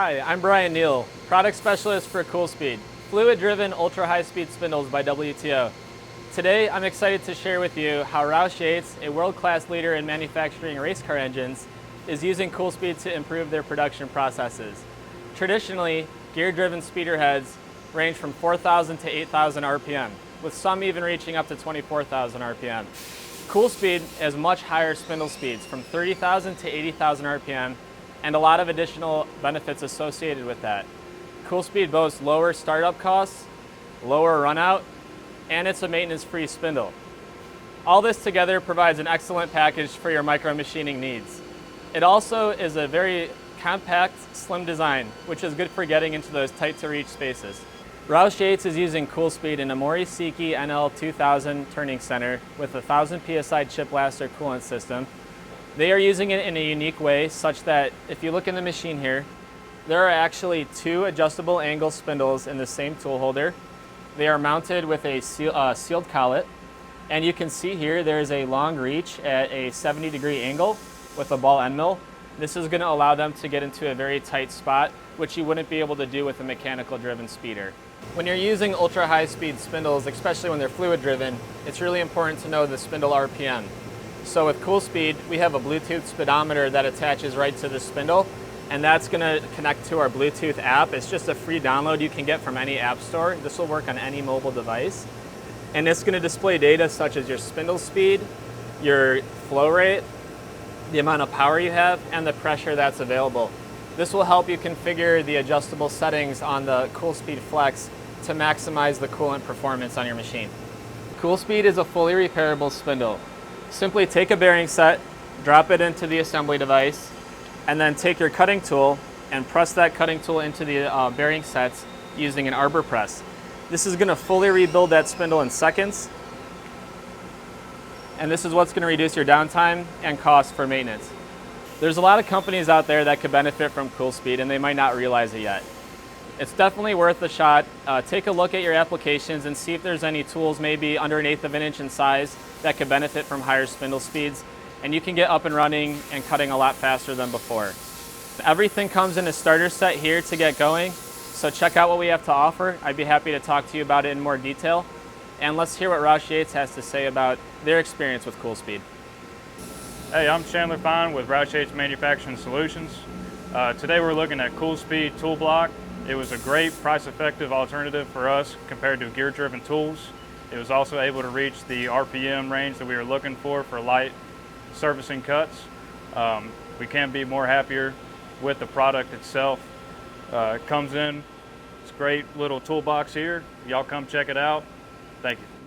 Hi, I'm Brian Neal, product specialist for CoolSpeed, fluid-driven ultra-high-speed spindles by WTO. Today, I'm excited to share with you how Roush Yates, a world-class leader in manufacturing race car engines, is using CoolSpeed to improve their production processes. Traditionally, gear-driven speeder heads range from 4,000 to 8,000 RPM, with some even reaching up to 24,000 RPM. CoolSpeed has much higher spindle speeds, from 30,000 to 80,000 RPM, and a lot of additional benefits associated with that. CoolSpeed boasts lower startup costs, lower runout, and it's a maintenance-free spindle. All this together provides an excellent package for your micro machining needs. It also is a very compact, slim design, which is good for getting into those tight-to-reach spaces. Roush Yates is using CoolSpeed in a Mori Seiki NL2000 turning center with a 1,000 psi chip blaster coolant system. They are using it in a unique way such that if you look in the machine here, there are actually two adjustable angle spindles in the same tool holder. They are mounted with a sealed collet, and you can see here there's a long reach at a 70-degree angle with a ball end mill. This is going to allow them to get into a very tight spot, which you wouldn't be able to do with a mechanical driven speeder. When you're using ultra high speed spindles, especially when they're fluid driven, it's really important to know the spindle RPM. So with CoolSpeed, we have a Bluetooth speedometer that attaches right to the spindle, and that's going to connect to our Bluetooth app. It's just a free download you can get from any app store. This will work on any mobile device. And it's going to display data such as your spindle speed, your flow rate, the amount of power you have, and the pressure that's available. This will help you configure the adjustable settings on the CoolSpeed Flex to maximize the coolant performance on your machine. CoolSpeed is a fully repairable spindle. Simply take a bearing set, drop it into the assembly device, and then take your cutting tool and press that cutting tool into the bearing sets using an arbor press. This is going to fully rebuild that spindle in seconds, and this is what's going to reduce your downtime and cost for maintenance. There's a lot of companies out there that could benefit from CoolSpeed, and they might not realize it yet. It's definitely worth a shot. Take a look at your applications and see if there's any tools maybe under 1/8 of an inch in size that could benefit from higher spindle speeds, and you can get up and running and cutting a lot faster than before. Everything comes in a starter set here to get going, so check out what we have to offer. I'd be happy to talk to you about it in more detail, and let's hear what Roush Yates has to say about their experience with CoolSpeed. Hey, I'm Chandler Fine with Roush Yates Manufacturing Solutions. Today we're looking at CoolSpeed tool block. It was a great price-effective alternative for us compared to gear-driven tools. It was also able to reach the RPM range that we were looking for light servicing cuts. We can't be more happier with the product itself. It comes in, it's a great little toolbox here. Y'all come check it out. Thank you.